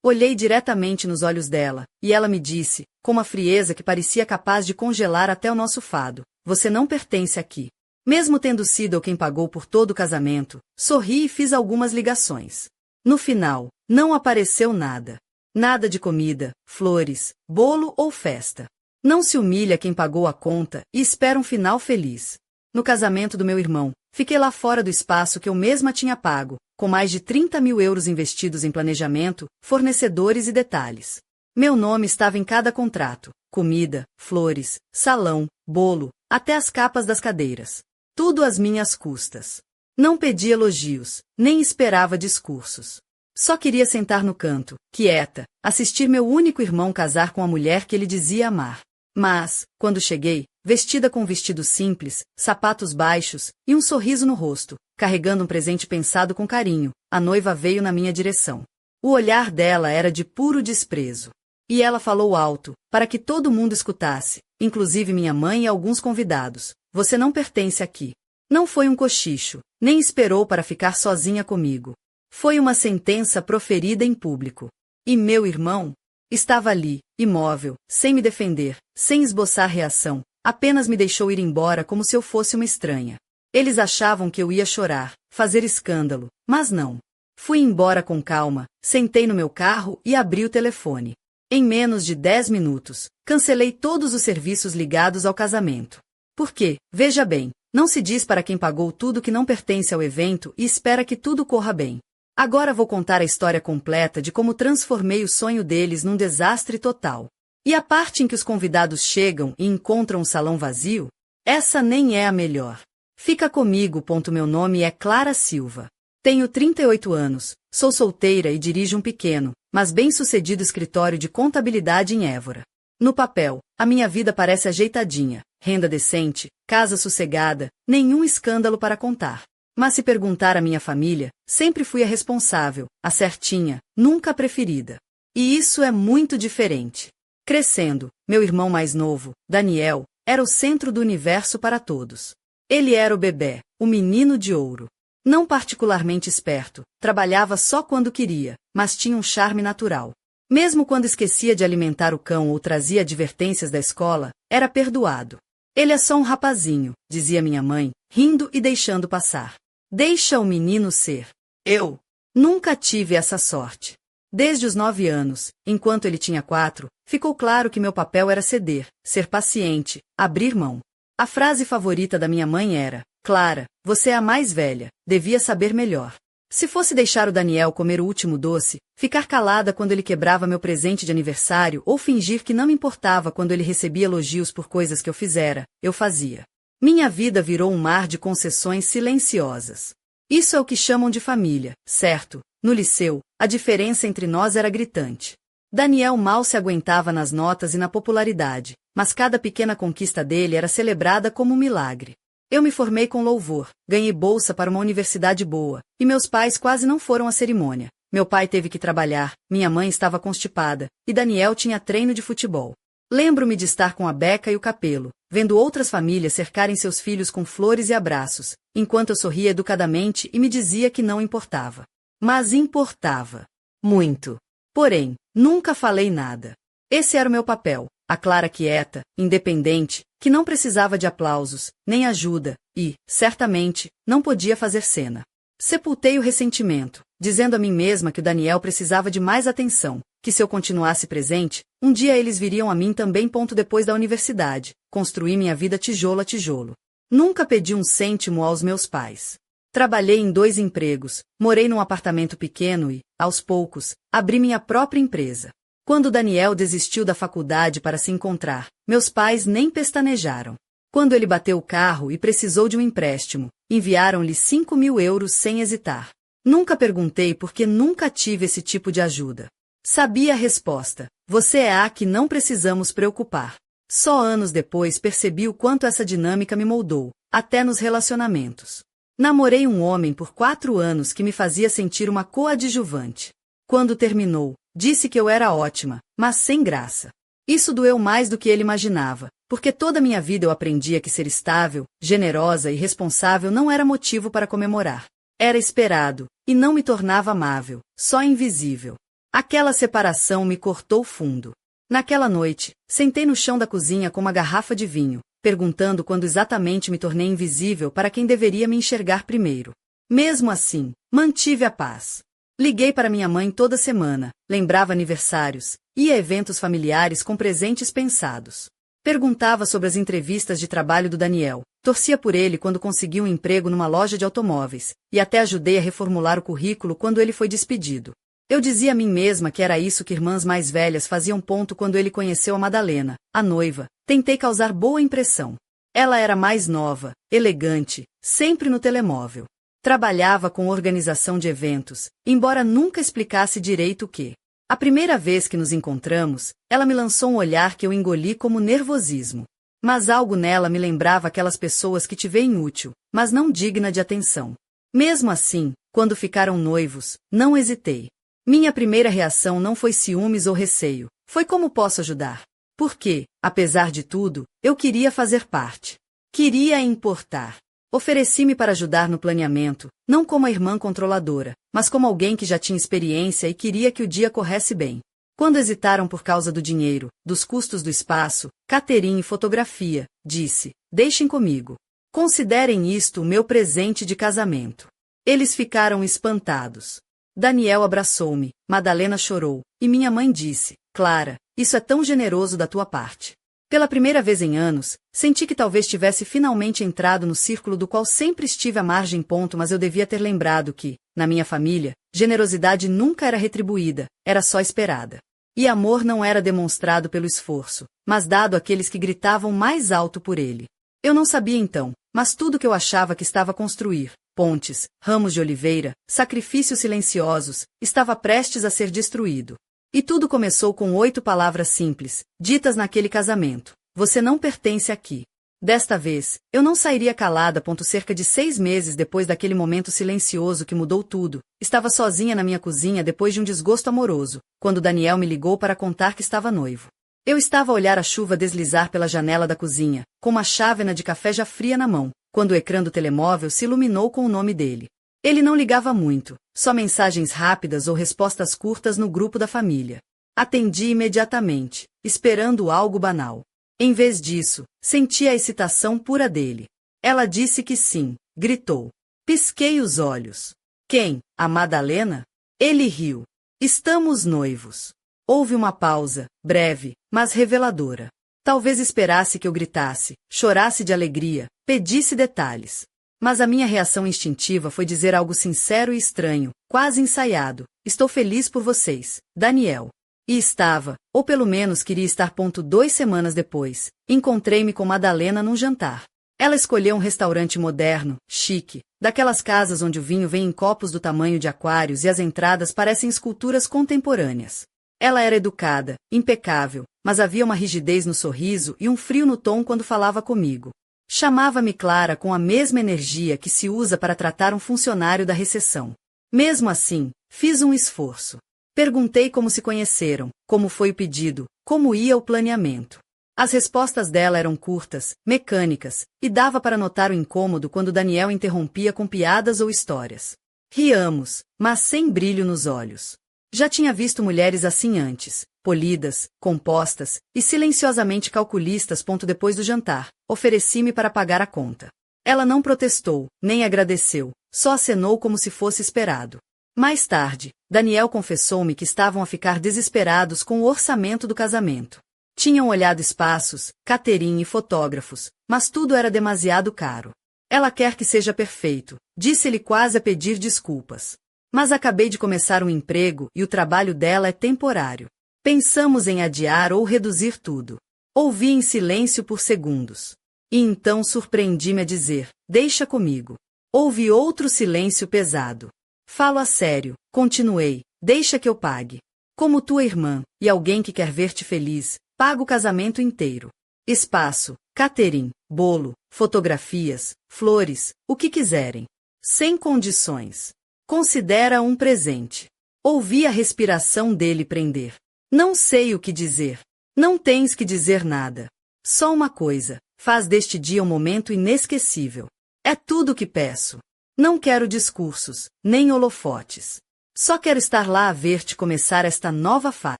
Olhei diretamente nos olhos dela, e ela me disse, com uma frieza que parecia capaz de congelar até o nosso fado: você não pertence aqui. Mesmo tendo sido eu quem pagou por todo o casamento, sorri e fiz algumas ligações. No final, não apareceu nada. Nada de comida, flores, bolo ou festa. Não se humilha quem pagou a conta e espera um final feliz. No casamento do meu irmão, fiquei lá fora do espaço que eu mesma tinha pago, com mais de 30 mil euros investidos em planejamento, fornecedores e detalhes. Meu nome estava em cada contrato: comida, flores, salão, bolo, até as capas das cadeiras. Tudo às minhas custas. Não pedi elogios, nem esperava discursos. Só queria sentar no canto, quieta, assistir meu único irmão casar com a mulher que ele dizia amar. Mas, quando cheguei, vestida com um vestido simples, sapatos baixos e um sorriso no rosto, carregando um presente pensado com carinho, a noiva veio na minha direção. O olhar dela era de puro desprezo. E ela falou alto, para que todo mundo escutasse, inclusive minha mãe e alguns convidados: você não pertence aqui. Não foi um cochicho, nem esperou para ficar sozinha comigo. Foi uma sentença proferida em público. E meu irmão estava ali, imóvel, sem me defender, sem esboçar reação, apenas me deixou ir embora como se eu fosse uma estranha. Eles achavam que eu ia chorar, fazer escândalo, mas não. Fui embora com calma, sentei no meu carro e abri o telefone. Em menos de 10 minutos, cancelei todos os serviços ligados ao casamento. Porque, veja bem, não se diz para quem pagou tudo que não pertence ao evento e espera que tudo corra bem. Agora vou contar a história completa de como transformei o sonho deles num desastre total. E a parte em que os convidados chegam e encontram um salão vazio? Essa nem é a melhor. Fica comigo. Meu nome é Clara Silva. Tenho 38 anos, sou solteira e dirijo um pequeno, mas bem-sucedido escritório de contabilidade em Évora. No papel, a minha vida parece ajeitadinha, renda decente, casa sossegada, nenhum escândalo para contar. Mas se perguntar à minha família, sempre fui a responsável, a certinha, nunca a preferida. E isso é muito diferente. Crescendo, meu irmão mais novo, Daniel, era o centro do universo para todos. Ele era o bebé, o menino de ouro. Não particularmente esperto, trabalhava só quando queria, mas tinha um charme natural. Mesmo quando esquecia de alimentar o cão ou trazia advertências da escola, era perdoado. Ele é só um rapazinho, dizia minha mãe, rindo e deixando passar. Deixa o menino ser. Eu nunca tive essa sorte. Desde os 9 anos, enquanto ele tinha 4, ficou claro que meu papel era ceder, ser paciente, abrir mão. A frase favorita da minha mãe era: Clara, você é a mais velha, devia saber melhor. Se fosse deixar o Daniel comer o último doce, ficar calada quando ele quebrava meu presente de aniversário ou fingir que não me importava quando ele recebia elogios por coisas que eu fizera, eu fazia. Minha vida virou um mar de concessões silenciosas. Isso é o que chamam de família, certo? No liceu, a diferença entre nós era gritante. Daniel mal se aguentava nas notas e na popularidade, mas cada pequena conquista dele era celebrada como um milagre. Eu me formei com louvor, ganhei bolsa para uma universidade boa, e meus pais quase não foram à cerimônia. Meu pai teve que trabalhar, minha mãe estava constipada, e Daniel tinha treino de futebol. Lembro-me de estar com a Beca e o Capelo, vendo outras famílias cercarem seus filhos com flores e abraços, enquanto eu sorria educadamente e me dizia que não importava. Mas importava. Muito. Porém, nunca falei nada. Esse era o meu papel. A Clara quieta, independente, que não precisava de aplausos, nem ajuda, e, certamente, não podia fazer cena. Sepultei o ressentimento, dizendo a mim mesma que o Daniel precisava de mais atenção, que se eu continuasse presente, um dia eles viriam a mim também. Depois da universidade, construí minha vida tijolo a tijolo. Nunca pedi um cêntimo aos meus pais. Trabalhei em 2 empregos, morei num apartamento pequeno e, aos poucos, abri minha própria empresa. Quando Daniel desistiu da faculdade para se encontrar, meus pais nem pestanejaram. Quando ele bateu o carro e precisou de um empréstimo, enviaram-lhe 5 mil euros sem hesitar. Nunca perguntei porque nunca tive esse tipo de ajuda. Sabia a resposta: você é a que não precisamos preocupar. Só anos depois percebi o quanto essa dinâmica me moldou, até nos relacionamentos. Namorei um homem por 4 anos que me fazia sentir uma coadjuvante. Quando terminou, disse que eu era ótima, mas sem graça. Isso doeu mais do que ele imaginava, porque toda a minha vida eu aprendia que ser estável, generosa e responsável não era motivo para comemorar. Era esperado, e não me tornava amável, só invisível. Aquela separação me cortou fundo. Naquela noite, sentei no chão da cozinha com uma garrafa de vinho, perguntando quando exatamente me tornei invisível para quem deveria me enxergar primeiro. Mesmo assim, mantive a paz. Liguei para minha mãe toda semana, lembrava aniversários, ia a eventos familiares com presentes pensados. Perguntava sobre as entrevistas de trabalho do Daniel, torcia por ele quando conseguiu um emprego numa loja de automóveis, e até ajudei a reformular o currículo quando ele foi despedido. Eu dizia a mim mesma que era isso que irmãs mais velhas faziam. Quando ele conheceu a Madalena, a noiva, tentei causar boa impressão. Ela era mais nova, elegante, sempre no telemóvel. Trabalhava com organização de eventos, embora nunca explicasse direito o que. A primeira vez que nos encontramos, ela me lançou um olhar que eu engoli como nervosismo. Mas algo nela me lembrava aquelas pessoas que te veem útil, mas não digna de atenção. Mesmo assim, quando ficaram noivos, não hesitei. Minha primeira reação não foi ciúmes ou receio, foi como posso ajudar. Porque, apesar de tudo, eu queria fazer parte. Queria importar. Ofereci-me para ajudar no planeamento, não como a irmã controladora, mas como alguém que já tinha experiência e queria que o dia corresse bem. Quando hesitaram por causa do dinheiro, dos custos do espaço, catering e fotografia, disse: deixem comigo. Considerem isto o meu presente de casamento. Eles ficaram espantados. Daniel abraçou-me, Madalena chorou, e minha mãe disse: Clara, isso é tão generoso da tua parte. Pela primeira vez em anos, senti que talvez tivesse finalmente entrado no círculo do qual sempre estive à margem. Mas eu devia ter lembrado que, na minha família, generosidade nunca era retribuída, era só esperada. E amor não era demonstrado pelo esforço, mas dado àqueles que gritavam mais alto por ele. Eu não sabia então, mas tudo que eu achava que estava a construir, pontes, ramos de oliveira, sacrifícios silenciosos, estava prestes a ser destruído. E tudo começou com 8 palavras simples, ditas naquele casamento: você não pertence aqui. Desta vez, eu não sairia calada. Cerca de 6 meses depois daquele momento silencioso que mudou tudo, estava sozinha na minha cozinha depois de um desgosto amoroso, quando Daniel me ligou para contar que estava noivo. Eu estava a olhar a chuva deslizar pela janela da cozinha, com uma chávena de café já fria na mão, quando o ecrã do telemóvel se iluminou com o nome dele. Ele não ligava muito, só mensagens rápidas ou respostas curtas no grupo da família. Atendi imediatamente, esperando algo banal. Em vez disso, senti a excitação pura dele. Ela disse que sim, gritou. Pisquei os olhos. Quem? A Madalena? Ele riu. Estamos noivos. Houve uma pausa, breve, mas reveladora. Talvez esperasse que eu gritasse, chorasse de alegria, pedisse detalhes. Mas a minha reação instintiva foi dizer algo sincero e estranho, quase ensaiado: estou feliz por vocês, Daniel. E estava, ou pelo menos queria estar. 2 semanas depois, encontrei-me com Madalena num jantar. Ela escolheu um restaurante moderno, chique, daquelas casas onde o vinho vem em copos do tamanho de aquários e as entradas parecem esculturas contemporâneas. Ela era educada, impecável, mas havia uma rigidez no sorriso e um frio no tom quando falava comigo. Chamava-me Clara com a mesma energia que se usa para tratar um funcionário da recepção. Mesmo assim, fiz um esforço. Perguntei como se conheceram, como foi o pedido, como ia o planeamento. As respostas dela eram curtas, mecânicas, e dava para notar o incômodo quando Daniel interrompia com piadas ou histórias. Riamos, mas sem brilho nos olhos. Já tinha visto mulheres assim antes, polidas, compostas e silenciosamente calculistas. Depois do jantar, ofereci-me para pagar a conta. Ela não protestou, nem agradeceu, só acenou como se fosse esperado. Mais tarde, Daniel confessou-me que estavam a ficar desesperados com o orçamento do casamento. Tinham olhado espaços, catering e fotógrafos, mas tudo era demasiado caro. Ela quer que seja perfeito, disse-lhe quase a pedir desculpas. Mas acabei de começar um emprego e o trabalho dela é temporário. Pensamos em adiar ou reduzir tudo. Ouvi em silêncio por segundos. E então surpreendi-me a dizer: deixa comigo. Houve outro silêncio pesado. Falo a sério, continuei, deixa que eu pague. Como tua irmã, e alguém que quer ver-te feliz, pago o casamento inteiro. Espaço, catering, bolo, fotografias, flores, o que quiserem. Sem condições. Considera um presente. Ouvi a respiração dele prender. Não sei o que dizer. Não tens que dizer nada. Só uma coisa, faz deste dia um momento inesquecível. É tudo o que peço. Não quero discursos, nem holofotes. Só quero estar lá a ver-te começar esta nova fase.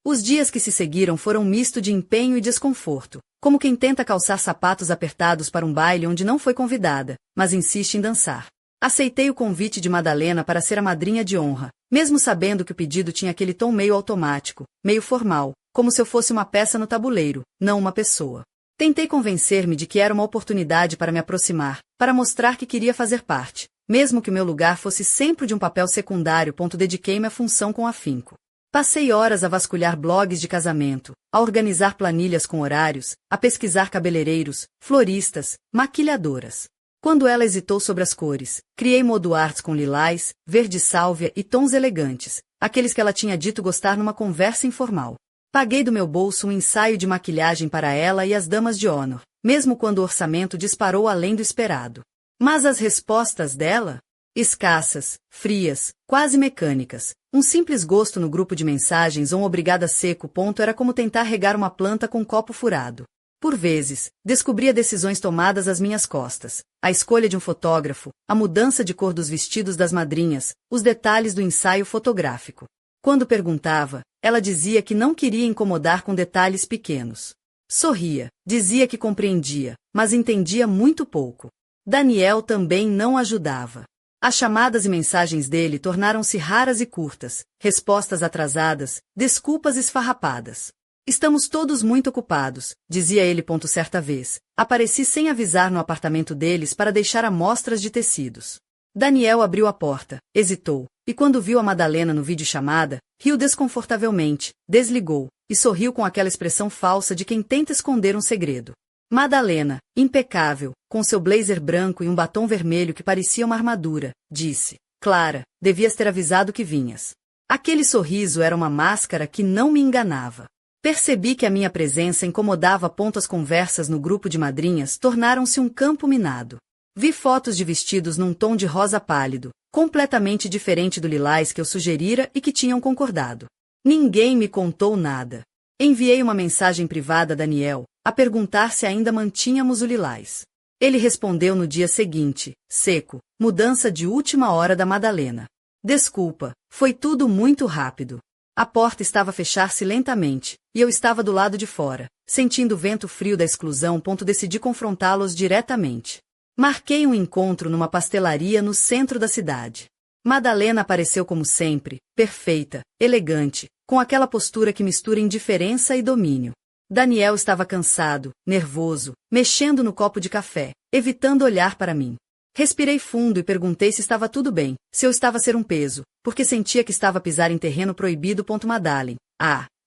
Os dias que se seguiram foram um misto de empenho e desconforto, como quem tenta calçar sapatos apertados para um baile onde não foi convidada, mas insiste em dançar. Aceitei o convite de Madalena para ser a madrinha de honra, mesmo sabendo que o pedido tinha aquele tom meio automático, meio formal, como se eu fosse uma peça no tabuleiro, não uma pessoa. Tentei convencer-me de que era uma oportunidade para me aproximar, para mostrar que queria fazer parte, mesmo que o meu lugar fosse sempre de um papel secundário. Dediquei-me à função com afinco. Passei horas a vasculhar blogs de casamento, a organizar planilhas com horários, a pesquisar cabeleireiros, floristas, maquilhadoras. Quando ela hesitou sobre as cores, criei moduarts com lilás, verde sálvia e tons elegantes, aqueles que ela tinha dito gostar numa conversa informal. Paguei do meu bolso um ensaio de maquilhagem para ela e as damas de honor, mesmo quando o orçamento disparou além do esperado. Mas as respostas dela? Escassas, frias, quase mecânicas. Um simples gosto no grupo de mensagens ou um obrigada seco. Era como tentar regar uma planta com um copo furado. Por vezes, descobria decisões tomadas às minhas costas, a escolha de um fotógrafo, a mudança de cor dos vestidos das madrinhas, os detalhes do ensaio fotográfico. Quando perguntava, ela dizia que não queria incomodar com detalhes pequenos. Sorria, dizia que compreendia, mas entendia muito pouco. Daniel também não ajudava. As chamadas e mensagens dele tornaram-se raras e curtas, respostas atrasadas, desculpas esfarrapadas. Estamos todos muito ocupados, dizia ele. Certa vez, apareci sem avisar no apartamento deles para deixar amostras de tecidos. Daniel abriu a porta, hesitou, e quando viu a Madalena no videochamada, riu desconfortavelmente, desligou, e sorriu com aquela expressão falsa de quem tenta esconder um segredo. Madalena, impecável, com seu blazer branco e um batom vermelho que parecia uma armadura, disse: Clara, devias ter avisado que vinhas. Aquele sorriso era uma máscara que não me enganava. Percebi que a minha presença incomodava. As conversas no grupo de madrinhas tornaram-se um campo minado. Vi fotos de vestidos num tom de rosa pálido, completamente diferente do lilás que eu sugerira e que tinham concordado. Ninguém me contou nada. Enviei uma mensagem privada a Daniel, a perguntar se ainda mantínhamos o lilás. Ele respondeu no dia seguinte, seco: mudança de última hora da Madalena. Desculpa, foi tudo muito rápido. A porta estava a fechar-se lentamente, e eu estava do lado de fora, sentindo o vento frio da exclusão. Decidi confrontá-los diretamente. Marquei um encontro numa pastelaria no centro da cidade. Madalena apareceu como sempre, perfeita, elegante, com aquela postura que mistura indiferença e domínio. Daniel estava cansado, nervoso, mexendo no copo de café, evitando olhar para mim. Respirei fundo e perguntei se estava tudo bem, se eu estava a ser um peso, porque sentia que estava a pisar em terreno proibido. Madalena,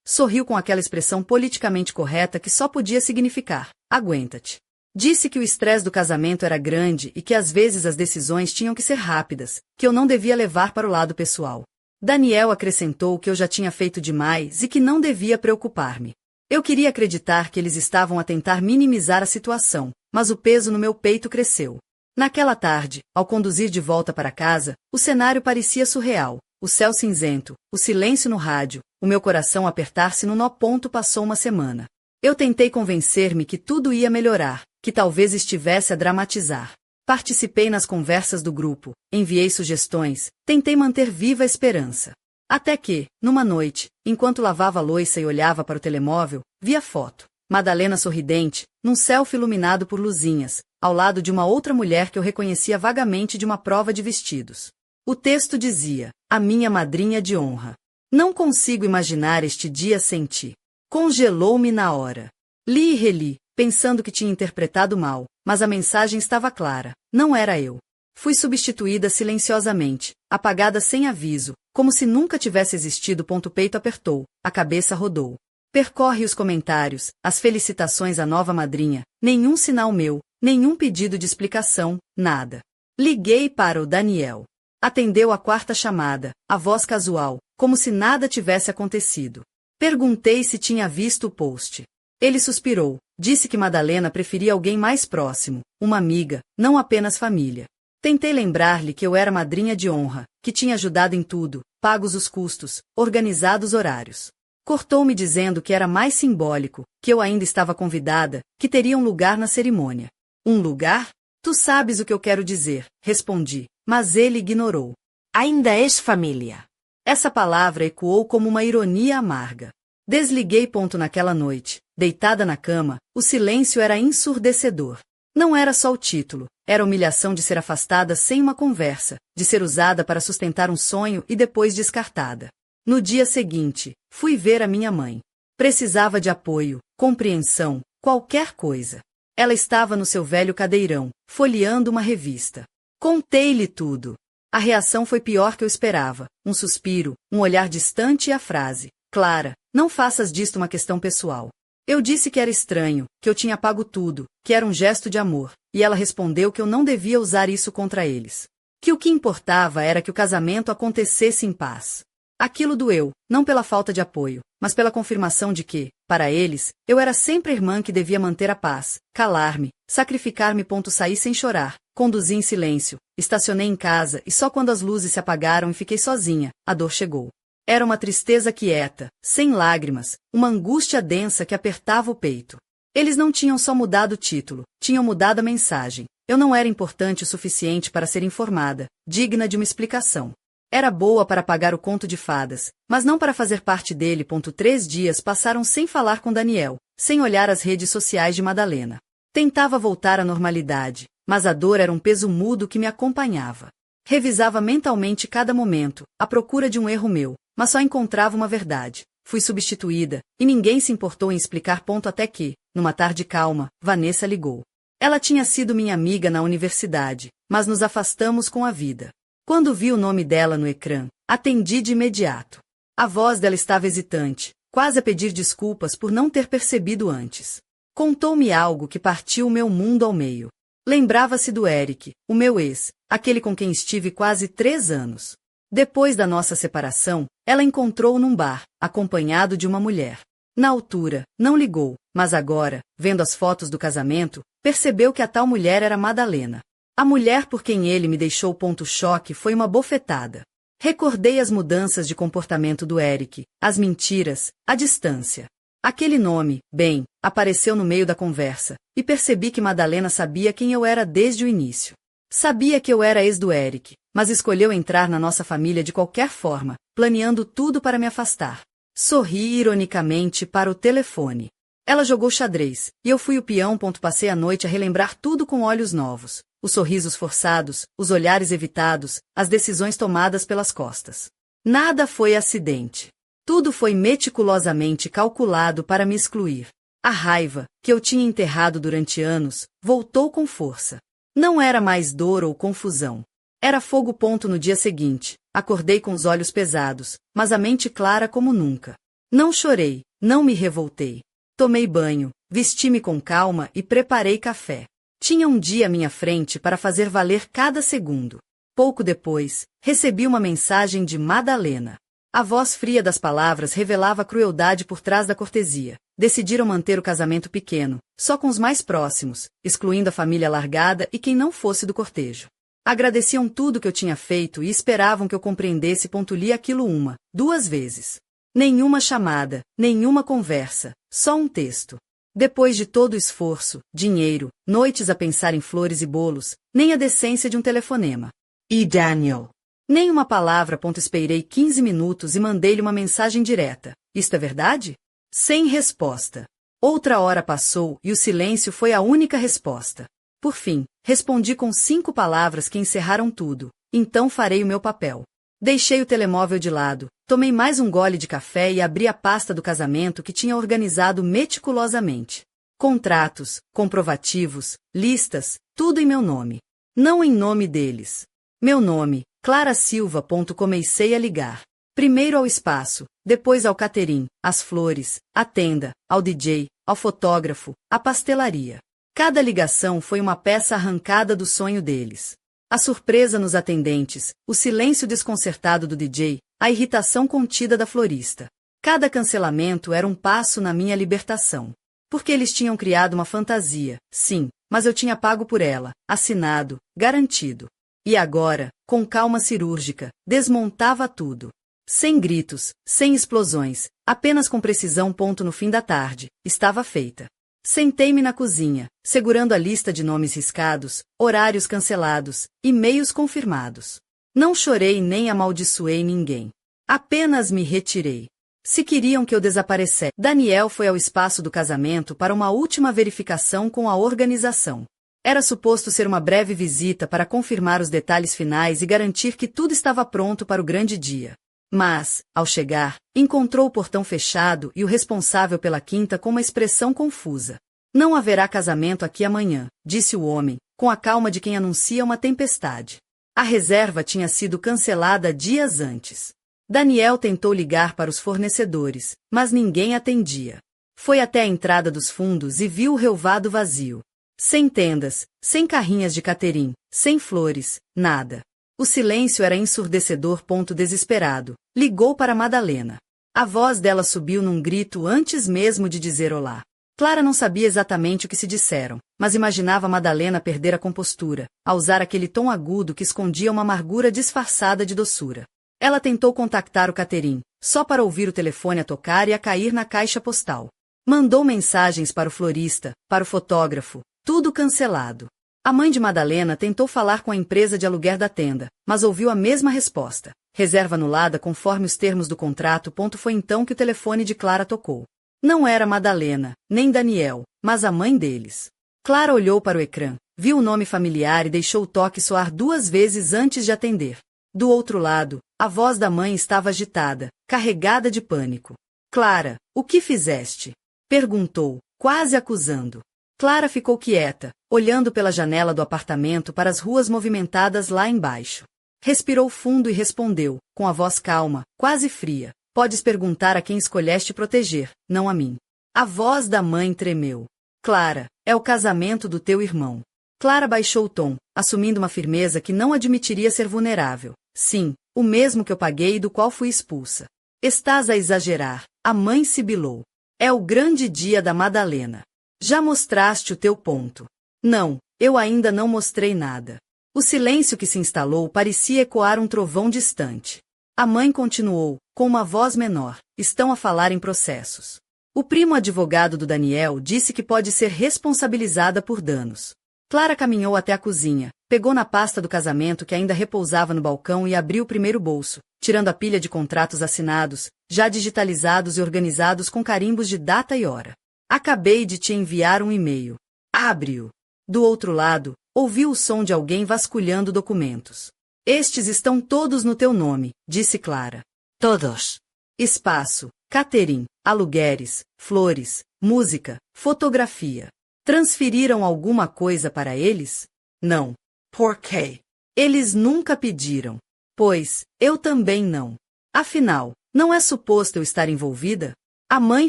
sorriu com aquela expressão politicamente correta que só podia significar: aguenta-te. Disse que o estresse do casamento era grande e que às vezes as decisões tinham que ser rápidas, que eu não devia levar para o lado pessoal. Daniel acrescentou que eu já tinha feito demais e que não devia preocupar-me. Eu queria acreditar que eles estavam a tentar minimizar a situação, mas o peso no meu peito cresceu. Naquela tarde, ao conduzir de volta para casa, o cenário parecia surreal. O céu cinzento, o silêncio no rádio, o meu coração apertar-se no nó. Passou uma semana. Eu tentei convencer-me que tudo ia melhorar, que talvez estivesse a dramatizar. Participei nas conversas do grupo, enviei sugestões, tentei manter viva a esperança. Até que, numa noite, enquanto lavava a louça e olhava para o telemóvel, vi a foto. Madalena sorridente, num selfie iluminado por luzinhas, ao lado de uma outra mulher que eu reconhecia vagamente de uma prova de vestidos. O texto dizia: a minha madrinha de honra. Não consigo imaginar este dia sem ti. Congelou-me na hora. Li e reli, pensando que tinha interpretado mal, mas a mensagem estava clara, não era eu. Fui substituída silenciosamente, apagada sem aviso, como se nunca tivesse existido. Peito apertou, a cabeça rodou. Percorre os comentários, as felicitações à nova madrinha, nenhum sinal meu, nenhum pedido de explicação, nada. Liguei para o Daniel. Atendeu a quarta chamada, a voz casual, como se nada tivesse acontecido. Perguntei se tinha visto o post. Ele suspirou, disse que Madalena preferia alguém mais próximo, uma amiga, não apenas família. Tentei lembrar-lhe que eu era madrinha de honra, que tinha ajudado em tudo, pagos os custos, organizado os horários. Cortou-me dizendo que era mais simbólico, que eu ainda estava convidada, que teria um lugar na cerimônia. Um lugar? Tu sabes o que eu quero dizer, respondi, mas ele ignorou. Ainda és família. Essa palavra ecoou como uma ironia amarga. Desliguei. Naquela noite, deitada na cama, o silêncio era ensurdecedor. Não era só o título, era a humilhação de ser afastada sem uma conversa, de ser usada para sustentar um sonho e depois descartada. No dia seguinte, fui ver a minha mãe. Precisava de apoio, compreensão, qualquer coisa. Ela estava no seu velho cadeirão, folheando uma revista. Contei-lhe tudo. A reação foi pior que eu esperava. Um suspiro, um olhar distante e a frase: Clara, não faças disto uma questão pessoal. Eu disse que era estranho, que eu tinha pago tudo, que era um gesto de amor, e ela respondeu que eu não devia usar isso contra eles. Que o que importava era que o casamento acontecesse em paz. Aquilo doeu, não pela falta de apoio, mas pela confirmação de que, para eles, eu era sempre a irmã que devia manter a paz, calar-me, sacrificar-me. Saí sem chorar, conduzi em silêncio, estacionei em casa e só quando as luzes se apagaram e fiquei sozinha, a dor chegou. Era uma tristeza quieta, sem lágrimas, uma angústia densa que apertava o peito. Eles não tinham só mudado o título, tinham mudado a mensagem. Eu não era importante o suficiente para ser informada, digna de uma explicação. Era boa para pagar o conto de fadas, mas não para fazer parte dele. 3 dias passaram sem falar com Daniel, sem olhar as redes sociais de Madalena. Tentava voltar à normalidade, mas a dor era um peso mudo que me acompanhava. Revisava mentalmente cada momento, à procura de um erro meu, mas só encontrava uma verdade. Fui substituída, e ninguém se importou em explicar. Até que, numa tarde calma, Vanessa ligou. Ela tinha sido minha amiga na universidade, mas nos afastamos com a vida. Quando vi o nome dela no ecrã, atendi de imediato. A voz dela estava hesitante, quase a pedir desculpas por não ter percebido antes. Contou-me algo que partiu o meu mundo ao meio. Lembrava-se do Eric, o meu ex, aquele com quem estive quase 3 anos. Depois da nossa separação, ela encontrou-o num bar, acompanhado de uma mulher. Na altura, não ligou, mas agora, vendo as fotos do casamento, percebeu que a tal mulher era Madalena. A mulher por quem ele me deixou. Choque foi uma bofetada. Recordei as mudanças de comportamento do Eric, as mentiras, a distância. Aquele nome, bem, apareceu no meio da conversa, e percebi que Madalena sabia quem eu era desde o início. Sabia que eu era ex do Eric, mas escolheu entrar na nossa família de qualquer forma, planeando tudo para me afastar. Sorri ironicamente para o telefone. Ela jogou xadrez, e eu fui o peão. Passei a noite a relembrar tudo com olhos novos. Os sorrisos forçados, os olhares evitados, as decisões tomadas pelas costas. Nada foi acidente. Tudo foi meticulosamente calculado para me excluir. A raiva, que eu tinha enterrado durante anos, voltou com força. Não era mais dor ou confusão. Era fogo. No dia seguinte, acordei com os olhos pesados, mas a mente clara como nunca. Não chorei, não me revoltei. Tomei banho, vesti-me com calma e preparei café. Tinha um dia à minha frente para fazer valer cada segundo. Pouco depois, recebi uma mensagem de Madalena. A voz fria das palavras revelava a crueldade por trás da cortesia. Decidiram manter o casamento pequeno, só com os mais próximos, excluindo a família largada e quem não fosse do cortejo. Agradeciam tudo que eu tinha feito e esperavam que eu compreendesse. Li aquilo 1, 2 vezes. Nenhuma chamada, nenhuma conversa, só um texto. Depois de todo o esforço, dinheiro, noites a pensar em flores e bolos, nem a decência de um telefonema. E Daniel? Nem uma palavra. Esperei 15 minutos e mandei-lhe uma mensagem direta. Isto é verdade? Sem resposta. Outra hora passou e o silêncio foi a única resposta. Por fim, respondi com 5 palavras que encerraram tudo. Então farei o meu papel. Deixei o telemóvel de lado, tomei mais um gole de café e abri a pasta do casamento que tinha organizado meticulosamente. Contratos, comprovativos, listas, tudo em meu nome. Não em nome deles. Meu nome, Clara Silva. Comecei a ligar. Primeiro ao espaço, depois ao catering, às flores, à tenda, ao DJ, ao fotógrafo, à pastelaria. Cada ligação foi uma peça arrancada do sonho deles. A surpresa nos atendentes, o silêncio desconcertado do DJ, a irritação contida da florista. Cada cancelamento era um passo na minha libertação. Porque eles tinham criado uma fantasia, sim, mas eu tinha pago por ela, assinado, garantido. E agora, com calma cirúrgica, desmontava tudo. Sem gritos, sem explosões, apenas com precisão. No fim da tarde, estava feita. Sentei-me na cozinha, segurando a lista de nomes riscados, horários cancelados, e-mails confirmados. Não chorei nem amaldiçoei ninguém. Apenas me retirei. Se queriam que eu desaparecesse. Daniel foi ao espaço do casamento para uma última verificação com a organização. Era suposto ser uma breve visita para confirmar os detalhes finais e garantir que tudo estava pronto para o grande dia. Mas, ao chegar, encontrou o portão fechado e o responsável pela quinta com uma expressão confusa. Não haverá casamento aqui amanhã, disse o homem, com a calma de quem anuncia uma tempestade. A reserva tinha sido cancelada dias antes. Daniel tentou ligar para os fornecedores, mas ninguém atendia. Foi até a entrada dos fundos e viu o relvado vazio. Sem tendas, sem carrinhas de catering, sem flores, nada. O silêncio era ensurdecedor. Desesperado, ligou para Madalena. A voz dela subiu num grito antes mesmo de dizer olá. Clara não sabia exatamente o que se disseram, mas imaginava Madalena perder a compostura, a usar aquele tom agudo que escondia uma amargura disfarçada de doçura. Ela tentou contactar o catering, só para ouvir o telefone a tocar e a cair na caixa postal. Mandou mensagens para o florista, para o fotógrafo, tudo cancelado. A mãe de Madalena tentou falar com a empresa de aluguer da tenda, mas ouviu a mesma resposta. Reserva anulada conforme os termos do contrato. Foi então que o telefone de Clara tocou. Não era Madalena, nem Daniel, mas a mãe deles. Clara olhou para o ecrã, viu o nome familiar e deixou o toque soar 2 vezes antes de atender. Do outro lado, a voz da mãe estava agitada, carregada de pânico. Clara, o que fizeste? Perguntou, quase acusando. Clara ficou quieta, olhando pela janela do apartamento para as ruas movimentadas lá embaixo. Respirou fundo e respondeu, com a voz calma, quase fria. Podes perguntar a quem escolheste proteger, não a mim. A voz da mãe tremeu. Clara, é o casamento do teu irmão. Clara baixou o tom, assumindo uma firmeza que não admitiria ser vulnerável. Sim, o mesmo que eu paguei e do qual fui expulsa. Estás a exagerar, a mãe sibilou. É o grande dia da Madalena. Já mostraste o teu ponto. Não, eu ainda não mostrei nada. O silêncio que se instalou parecia ecoar um trovão distante. A mãe continuou, com uma voz menor, estão a falar em processos. O primo advogado do Daniel disse que pode ser responsabilizada por danos. Clara caminhou até a cozinha, pegou na pasta do casamento que ainda repousava no balcão e abriu o primeiro bolso, tirando a pilha de contratos assinados, já digitalizados e organizados com carimbos de data e hora. Acabei de te enviar um e-mail. Abre-o. Do outro lado, ouviu o som de alguém vasculhando documentos. Estes estão todos no teu nome, disse Clara. Todos. Espaço, catering, alugueres, flores, música, fotografia. Transferiram alguma coisa para eles? Não. Por quê? Eles nunca pediram. Pois, eu também não. Afinal, não é suposto eu estar envolvida? A mãe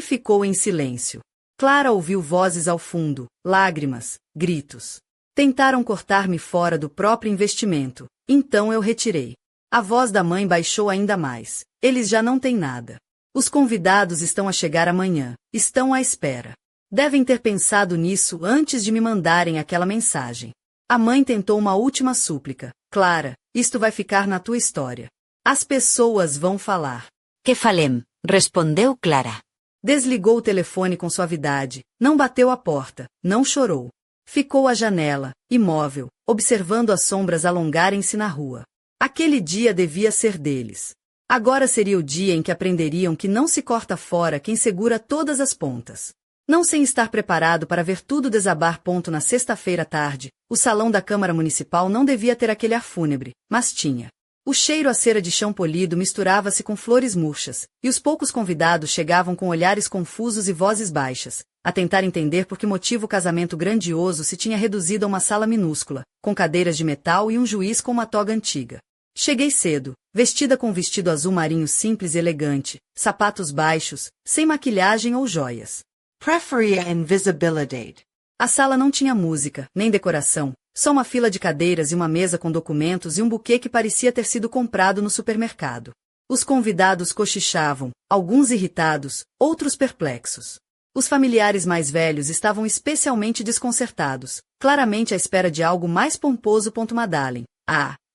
ficou em silêncio. Clara ouviu vozes ao fundo, lágrimas, gritos. Tentaram cortar-me fora do próprio investimento, então eu retirei. A voz da mãe baixou ainda mais. Eles já não têm nada. Os convidados estão a chegar amanhã, estão à espera. Devem ter pensado nisso antes de me mandarem aquela mensagem. A mãe tentou uma última súplica. Clara, isto vai ficar na tua história. As pessoas vão falar. Que falem, respondeu Clara. Desligou o telefone com suavidade, não bateu a porta, não chorou. Ficou à janela, imóvel, observando as sombras alongarem-se na rua. Aquele dia devia ser deles. Agora seria o dia em que aprenderiam que não se corta fora quem segura todas as pontas. Não sem estar preparado para ver tudo desabar. Na sexta-feira à tarde, o salão da Câmara Municipal não devia ter aquele ar fúnebre, mas tinha. O cheiro a cera de chão polido misturava-se com flores murchas, e os poucos convidados chegavam com olhares confusos e vozes baixas, a tentar entender por que motivo o casamento grandioso se tinha reduzido a uma sala minúscula, com cadeiras de metal e um juiz com uma toga antiga. Cheguei cedo, vestida com um vestido azul marinho simples e elegante, sapatos baixos, sem maquilhagem ou joias. Preferia invisibility. A sala não tinha música, nem decoração, só uma fila de cadeiras e uma mesa com documentos e um buquê que parecia ter sido comprado no supermercado. Os convidados cochichavam, alguns irritados, outros perplexos. Os familiares mais velhos estavam especialmente desconcertados, claramente à espera de algo mais pomposo. Madalena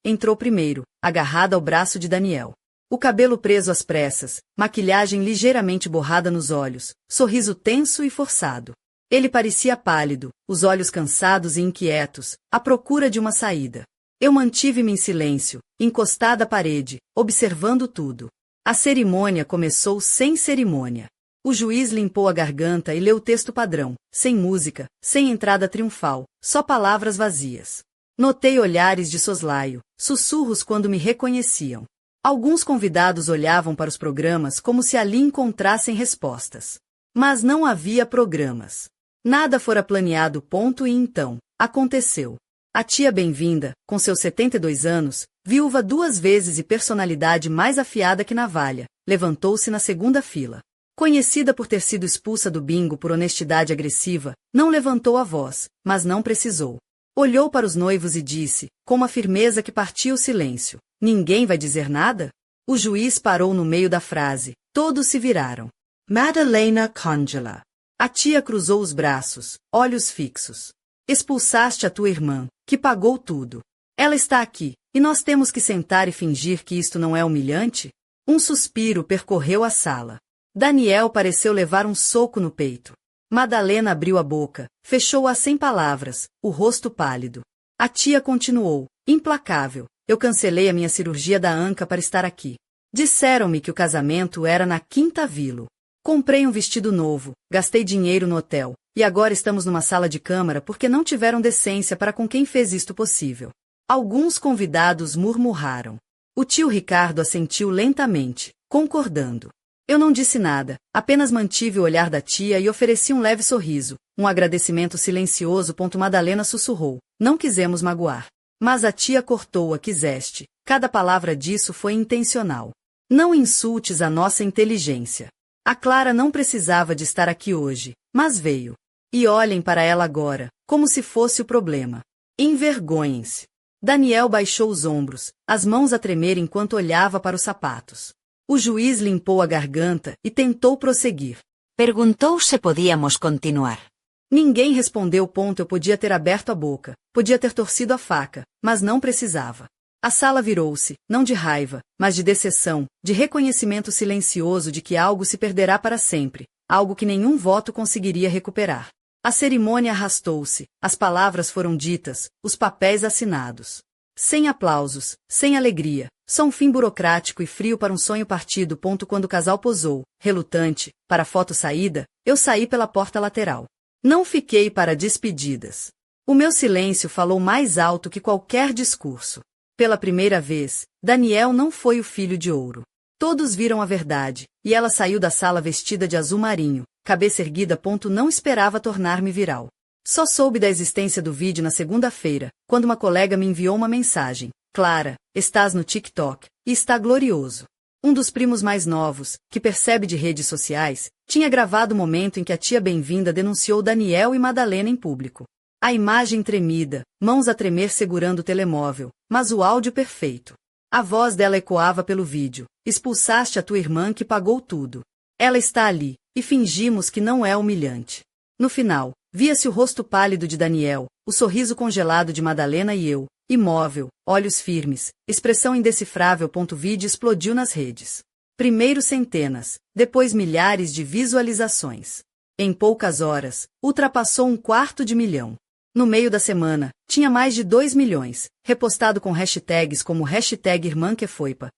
entrou primeiro, agarrada ao braço de Daniel. O cabelo preso às pressas, maquilhagem ligeiramente borrada nos olhos, sorriso tenso e forçado. Ele parecia pálido, os olhos cansados e inquietos, à procura de uma saída. Eu mantive-me em silêncio, encostada à parede, observando tudo. A cerimônia começou sem cerimônia. O juiz limpou a garganta e leu o texto padrão, sem música, sem entrada triunfal, só palavras vazias. Notei olhares de soslaio, sussurros quando me reconheciam. Alguns convidados olhavam para os programas como se ali encontrassem respostas. Mas não havia programas. Nada fora planeado, ponto, e então, aconteceu. A tia bem-vinda, com seus 72 anos, viúva 2 vezes e personalidade mais afiada que navalha, levantou-se na segunda fila. Conhecida por ter sido expulsa do bingo por honestidade agressiva, não levantou a voz, mas não precisou. Olhou para os noivos e disse, com uma firmeza que partia o silêncio, ninguém vai dizer nada? O juiz parou no meio da frase, todos se viraram. Madalena Congela. A tia cruzou os braços, olhos fixos. Expulsaste a tua irmã, que pagou tudo. Ela está aqui, e nós temos que sentar e fingir que isto não é humilhante? Um suspiro percorreu a sala. Daniel pareceu levar um soco no peito. Madalena abriu a boca, fechou-a sem palavras, o rosto pálido. A tia continuou, implacável. Eu cancelei a minha cirurgia da anca para estar aqui. Disseram-me que o casamento era na Quinta Vilo. Comprei um vestido novo, gastei dinheiro no hotel, e agora estamos numa sala de câmara porque não tiveram decência para com quem fez isto possível. Alguns convidados murmuraram. O tio Ricardo assentiu lentamente, concordando. Eu não disse nada, apenas mantive o olhar da tia e ofereci um leve sorriso, um agradecimento silencioso. Madalena sussurrou, não quisemos magoar. Mas a tia cortou-a, quiseste, cada palavra disso foi intencional. Não insultes a nossa inteligência. A Clara não precisava de estar aqui hoje, mas veio. E olhem para ela agora, como se fosse o problema. Envergonhem-se. Daniel baixou os ombros, as mãos a tremer enquanto olhava para os sapatos. O juiz limpou a garganta e tentou prosseguir. Perguntou se podíamos continuar. Ninguém respondeu. Eu podia ter aberto a boca, podia ter torcido a faca, mas não precisava. A sala virou-se, não de raiva, mas de decepção, de reconhecimento silencioso de que algo se perderá para sempre, algo que nenhum voto conseguiria recuperar. A cerimônia arrastou-se, as palavras foram ditas, os papéis assinados. Sem aplausos, sem alegria, só um fim burocrático e frio para um sonho partido. Quando o casal posou, relutante, para a foto saída, eu saí pela porta lateral. Não fiquei para despedidas. O meu silêncio falou mais alto que qualquer discurso. Pela primeira vez, Daniel não foi o filho de ouro. Todos viram a verdade, e ela saiu da sala vestida de azul marinho, cabeça erguida. Não esperava tornar-me viral. Só soube da existência do vídeo na segunda-feira, quando uma colega me enviou uma mensagem. Clara, estás no TikTok, e está glorioso. Um dos primos mais novos, que percebe de redes sociais, tinha gravado o momento em que a tia bem-vinda denunciou Daniel e Madalena em público. A imagem tremida, mãos a tremer segurando o telemóvel, mas o áudio perfeito. A voz dela ecoava pelo vídeo. Expulsaste a tua irmã que pagou tudo. Ela está ali, e fingimos que não é humilhante. No final, via-se o rosto pálido de Daniel, o sorriso congelado de Madalena e eu, imóvel, olhos firmes, expressão indecifrável. Vídeo explodiu nas redes. Primeiro centenas, depois milhares de visualizações. Em poucas horas, ultrapassou 250.000. No meio da semana, tinha mais de 2 milhões, repostado com hashtags como #IrmãQueFoipa,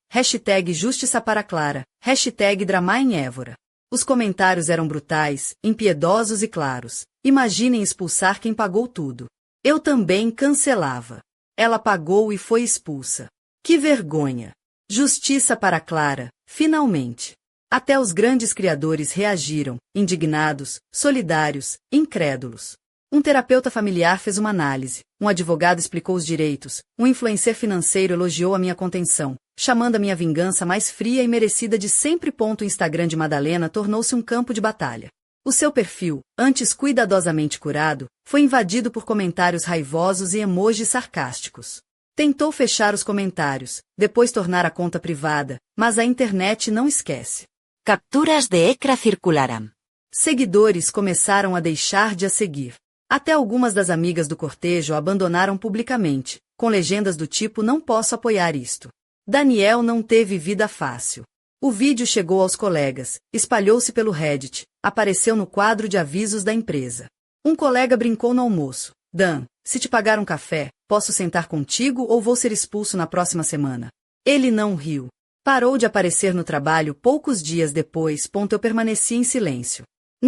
#Justiça para Clara, #Drama em Évora. Os comentários eram brutais, impiedosos e claros. Imaginem expulsar quem pagou tudo. Eu também cancelava. Ela pagou e foi expulsa. Que vergonha! Justiça para Clara, finalmente. Até os grandes criadores reagiram, indignados, solidários, incrédulos. Um terapeuta familiar fez uma análise, um advogado explicou os direitos, um influencer financeiro elogiou a minha contenção, chamando a minha vingança mais fria e merecida de sempre. O Instagram de Madalena tornou-se um campo de batalha. O seu perfil, antes cuidadosamente curado, foi invadido por comentários raivosos e emojis sarcásticos. Tentou fechar os comentários, depois tornar a conta privada, mas a internet não esquece. Capturas de ecrã circularam. Seguidores começaram a deixar de a seguir. Até algumas das amigas do cortejo a abandonaram publicamente, com legendas do tipo "não posso apoiar isto". Daniel não teve vida fácil. O vídeo chegou aos colegas, espalhou-se pelo Reddit, apareceu no quadro de avisos da empresa. Um colega brincou no almoço. Dan, se te pagar um café, posso sentar contigo ou vou ser expulso na próxima semana? Ele não riu. Parou de aparecer no trabalho poucos dias depois. Eu permaneci em silêncio.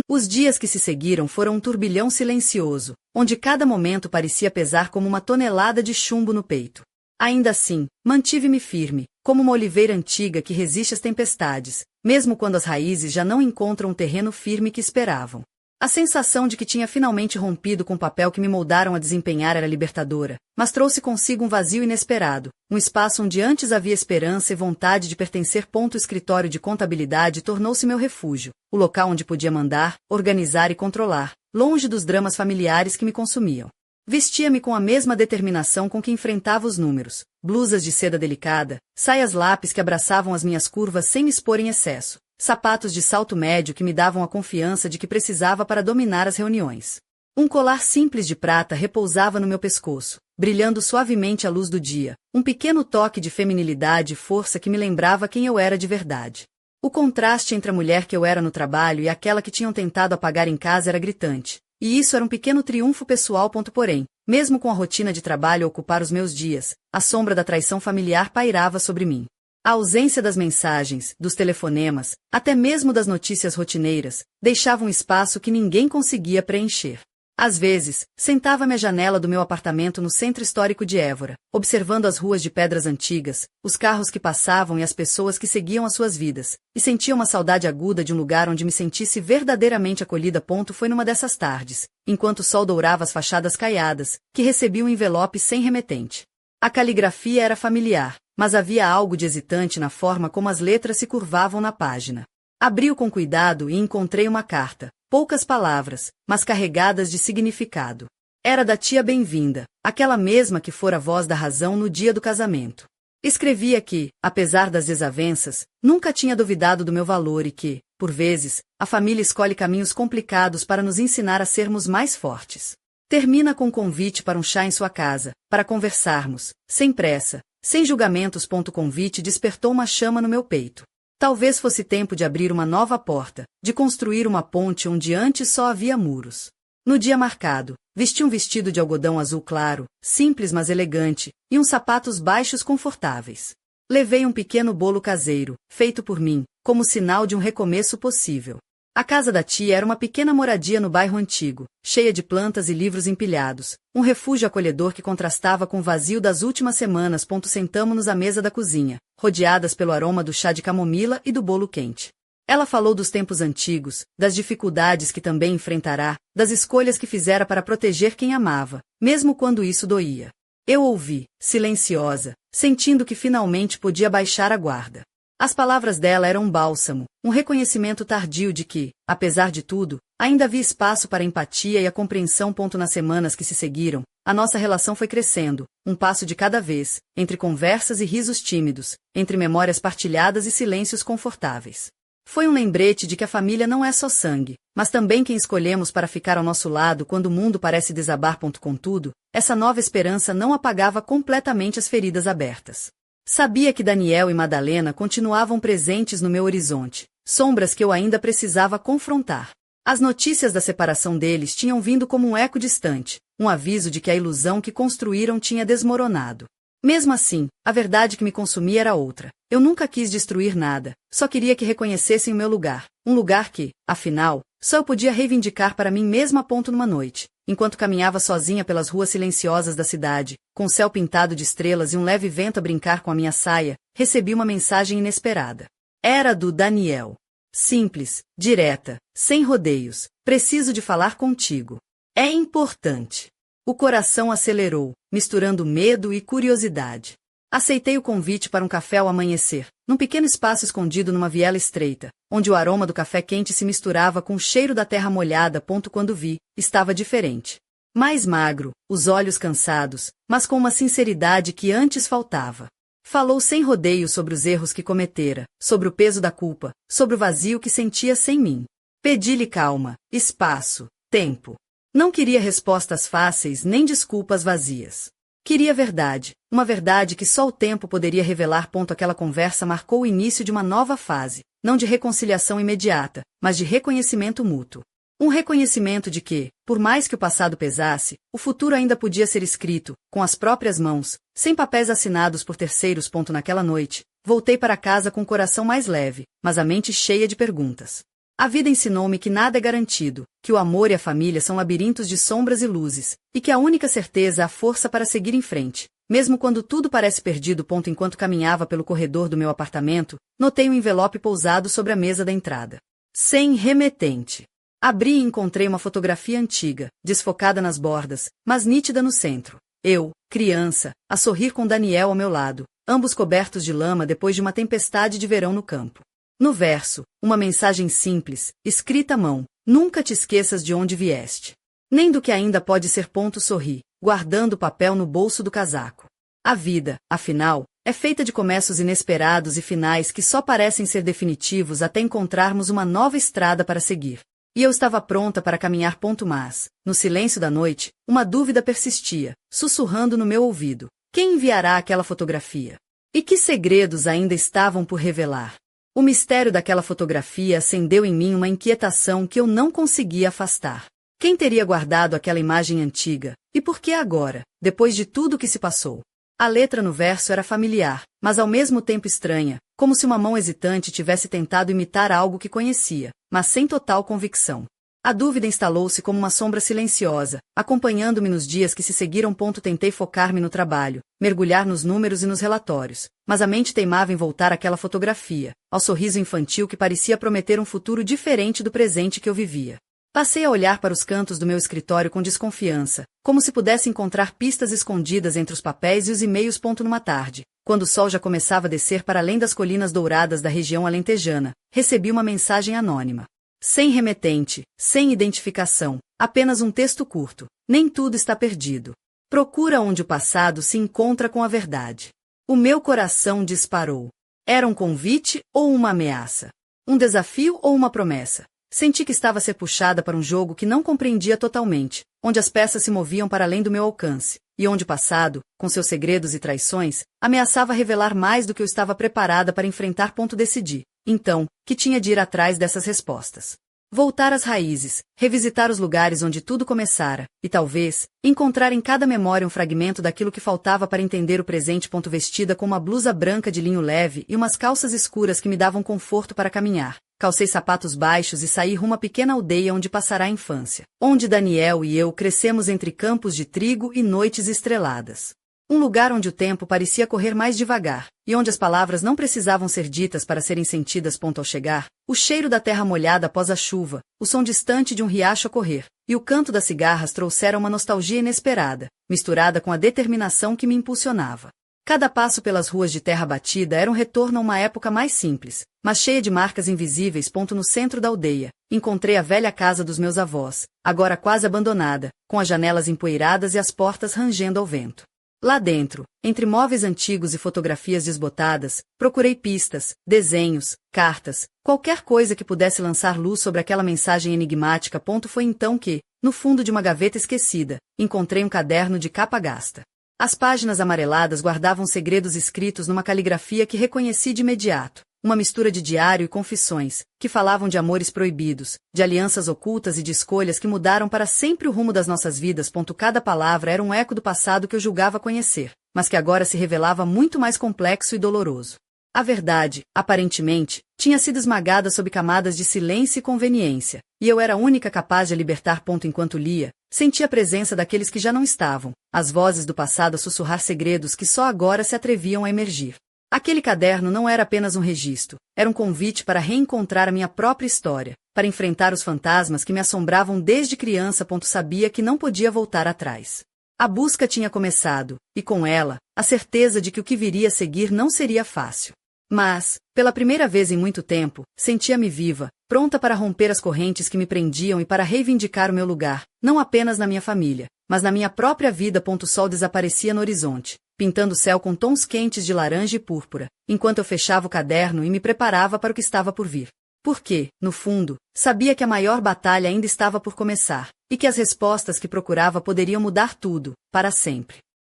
Os dias que se seguiram foram um turbilhão silencioso, onde cada momento parecia pesar como uma tonelada de chumbo no peito. Ainda assim, mantive-me firme, como uma oliveira antiga que resiste às tempestades, mesmo quando as raízes já não encontram o terreno firme que esperavam. A sensação de que tinha finalmente rompido com o papel que me moldaram a desempenhar era libertadora, mas trouxe consigo um vazio inesperado, um espaço onde antes havia esperança e vontade de pertencer. O escritório de contabilidade tornou-se meu refúgio, o local onde podia mandar, organizar e controlar, longe dos dramas familiares que me consumiam. Vestia-me com a mesma determinação com que enfrentava os números, blusas de seda delicada, saias lápis que abraçavam as minhas curvas sem me expor em excesso, sapatos de salto médio que me davam a confiança de que precisava para dominar as reuniões. Um colar simples de prata repousava no meu pescoço, brilhando suavemente à luz do dia, um pequeno toque de feminilidade e força que me lembrava quem eu era de verdade. O contraste entre a mulher que eu era no trabalho e aquela que tinham tentado apagar em casa era gritante. E isso era um pequeno triunfo pessoal. Porém, mesmo com a rotina de trabalho ocupar os meus dias, a sombra da traição familiar pairava sobre mim. A ausência das mensagens, dos telefonemas, até mesmo das notícias rotineiras, deixava um espaço que ninguém conseguia preencher. Às vezes, sentava-me à janela do meu apartamento no centro histórico de Évora, observando as ruas de pedras antigas, os carros que passavam e as pessoas que seguiam as suas vidas, e sentia uma saudade aguda de um lugar onde me sentisse verdadeiramente acolhida. Foi numa dessas tardes, enquanto o sol dourava as fachadas caiadas, que recebi um envelope sem remetente. A caligrafia era familiar, mas havia algo de hesitante na forma como as letras se curvavam na página. Abri-o com cuidado e encontrei uma carta. Poucas palavras, mas carregadas de significado. Era da tia Bem-vinda, aquela mesma que fora a voz da razão no dia do casamento. Escrevia que, apesar das desavenças, nunca tinha duvidado do meu valor e que, por vezes, a família escolhe caminhos complicados para nos ensinar a sermos mais fortes. Termina com um convite para um chá em sua casa, para conversarmos, sem pressa, sem julgamentos. O convite despertou uma chama no meu peito. Talvez fosse tempo de abrir uma nova porta, de construir uma ponte onde antes só havia muros. No dia marcado, vesti um vestido de algodão azul claro, simples mas elegante, e uns sapatos baixos confortáveis. Levei um pequeno bolo caseiro, feito por mim, como sinal de um recomeço possível. A casa da tia era uma pequena moradia no bairro antigo, cheia de plantas e livros empilhados, um refúgio acolhedor que contrastava com o vazio das últimas semanas. Sentamo-nos à mesa da cozinha, rodeadas pelo aroma do chá de camomila e do bolo quente. Ela falou dos tempos antigos, das dificuldades que também enfrentará, das escolhas que fizera para proteger quem amava, mesmo quando isso doía. Eu ouvi, silenciosa, sentindo que finalmente podia baixar a guarda. As palavras dela eram um bálsamo, um reconhecimento tardio de que, apesar de tudo, ainda havia espaço para a empatia e a compreensão. Nas semanas que se seguiram, a nossa relação foi crescendo, um passo de cada vez, entre conversas e risos tímidos, entre memórias partilhadas e silêncios confortáveis. Foi um lembrete de que a família não é só sangue, mas também quem escolhemos para ficar ao nosso lado quando o mundo parece desabar. Contudo, essa nova esperança não apagava completamente as feridas abertas. Sabia que Daniel e Madalena continuavam presentes no meu horizonte, sombras que eu ainda precisava confrontar. As notícias da separação deles tinham vindo como um eco distante, um aviso de que a ilusão que construíram tinha desmoronado. Mesmo assim, a verdade que me consumia era outra. Eu nunca quis destruir nada, só queria que reconhecessem o meu lugar, um lugar que, afinal, só eu podia reivindicar para mim mesma. Numa noite, enquanto caminhava sozinha pelas ruas silenciosas da cidade, com o céu pintado de estrelas e um leve vento a brincar com a minha saia, recebi uma mensagem inesperada. Era do Daniel. Simples, direta, sem rodeios. Preciso de falar contigo. É importante. O coração acelerou, misturando medo e curiosidade. Aceitei o convite para um café ao amanhecer, num pequeno espaço escondido numa viela estreita, onde o aroma do café quente se misturava com o cheiro da terra molhada. Quando vi, estava diferente. Mais magro, os olhos cansados, mas com uma sinceridade que antes faltava. Falou sem rodeios sobre os erros que cometera, sobre o peso da culpa, sobre o vazio que sentia sem mim. Pedi-lhe calma, espaço, tempo. Não queria respostas fáceis nem desculpas vazias. Queria verdade, uma verdade que só o tempo poderia revelar. Aquela conversa marcou o início de uma nova fase, não de reconciliação imediata, mas de reconhecimento mútuo. Um reconhecimento de que, por mais que o passado pesasse, o futuro ainda podia ser escrito, com as próprias mãos, sem papéis assinados por terceiros. Naquela noite, voltei para casa com o coração mais leve, mas a mente cheia de perguntas. A vida ensinou-me que nada é garantido, que o amor e a família são labirintos de sombras e luzes, e que a única certeza é a força para seguir em frente. Mesmo quando tudo parece perdido. Enquanto caminhava pelo corredor do meu apartamento, notei um envelope pousado sobre a mesa da entrada. Sem remetente. Abri e encontrei uma fotografia antiga, desfocada nas bordas, mas nítida no centro. Eu, criança, a sorrir com Daniel ao meu lado, ambos cobertos de lama depois de uma tempestade de verão no campo. No verso, uma mensagem simples, escrita à mão: nunca te esqueças de onde vieste. Nem do que ainda pode ser. Sorri, guardando o papel no bolso do casaco. A vida, afinal, é feita de começos inesperados e finais que só parecem ser definitivos até encontrarmos uma nova estrada para seguir. E eu estava pronta para caminhar. Mas, no silêncio da noite, uma dúvida persistia, sussurrando no meu ouvido: quem enviará aquela fotografia? E que segredos ainda estavam por revelar? O mistério daquela fotografia acendeu em mim uma inquietação que eu não conseguia afastar. Quem teria guardado aquela imagem antiga? E por que agora, depois de tudo o que se passou? A letra no verso era familiar, mas ao mesmo tempo estranha, como se uma mão hesitante tivesse tentado imitar algo que conhecia, mas sem total convicção. A dúvida instalou-se como uma sombra silenciosa, acompanhando-me nos dias que se seguiram. Tentei focar-me no trabalho, mergulhar nos números e nos relatórios, mas a mente teimava em voltar àquela fotografia, ao sorriso infantil que parecia prometer um futuro diferente do presente que eu vivia. Passei a olhar para os cantos do meu escritório com desconfiança, como se pudesse encontrar pistas escondidas entre os papéis e os e-mails. Numa tarde, quando o sol já começava a descer para além das colinas douradas da região alentejana, recebi uma mensagem anônima. Sem remetente, sem identificação, apenas um texto curto: nem tudo está perdido. Procura onde o passado se encontra com a verdade. O meu coração disparou. Era um convite ou uma ameaça? Um desafio ou uma promessa? Senti que estava a ser puxada para um jogo que não compreendia totalmente, onde as peças se moviam para além do meu alcance, e onde o passado, com seus segredos e traições, ameaçava revelar mais do que eu estava preparada para enfrentar. Decidi, então, que tinha de ir atrás dessas respostas. Voltar às raízes, revisitar os lugares onde tudo começara, e talvez, encontrar em cada memória um fragmento daquilo que faltava para entender o presente. Vestida com uma blusa branca de linho leve e umas calças escuras que me davam conforto para caminhar, calcei sapatos baixos e saí rumo à pequena aldeia onde passará a infância, onde Daniel e eu crescemos entre campos de trigo e noites estreladas. Um lugar onde o tempo parecia correr mais devagar, e onde as palavras não precisavam ser ditas para serem sentidas. Ao chegar, o cheiro da terra molhada após a chuva, o som distante de um riacho a correr, e o canto das cigarras trouxeram uma nostalgia inesperada, misturada com a determinação que me impulsionava. Cada passo pelas ruas de terra batida era um retorno a uma época mais simples, mas cheia de marcas invisíveis. No centro da aldeia, encontrei a velha casa dos meus avós, agora quase abandonada, com as janelas empoeiradas e as portas rangendo ao vento. Lá dentro, entre móveis antigos e fotografias desbotadas, procurei pistas, desenhos, cartas, qualquer coisa que pudesse lançar luz sobre aquela mensagem enigmática. Foi então que, no fundo de uma gaveta esquecida, encontrei um caderno de capa gasta. As páginas amareladas guardavam segredos escritos numa caligrafia que reconheci de imediato, uma mistura de diário e confissões, que falavam de amores proibidos, de alianças ocultas e de escolhas que mudaram para sempre o rumo das nossas vidas. Cada palavra era um eco do passado que eu julgava conhecer, mas que agora se revelava muito mais complexo e doloroso. A verdade, aparentemente, tinha sido esmagada sob camadas de silêncio e conveniência, e eu era a única capaz de a libertar. Enquanto lia, senti a presença daqueles que já não estavam, as vozes do passado a sussurrar segredos que só agora se atreviam a emergir. Aquele caderno não era apenas um registro, era um convite para reencontrar a minha própria história, para enfrentar os fantasmas que me assombravam desde criança. Sabia que não podia voltar atrás. A busca tinha começado, e com ela, a certeza de que o que viria a seguir não seria fácil. Mas, pela primeira vez em muito tempo, sentia-me viva, pronta para romper as correntes que me prendiam e para reivindicar o meu lugar, não apenas na minha família, mas na minha própria vida. O sol desaparecia no horizonte, pintando o céu com tons quentes de laranja e púrpura, enquanto eu fechava o caderno e me preparava para o que estava por vir. Porque, no fundo, sabia que a maior batalha ainda estava por começar, e que as respostas que procurava poderiam mudar tudo, para sempre.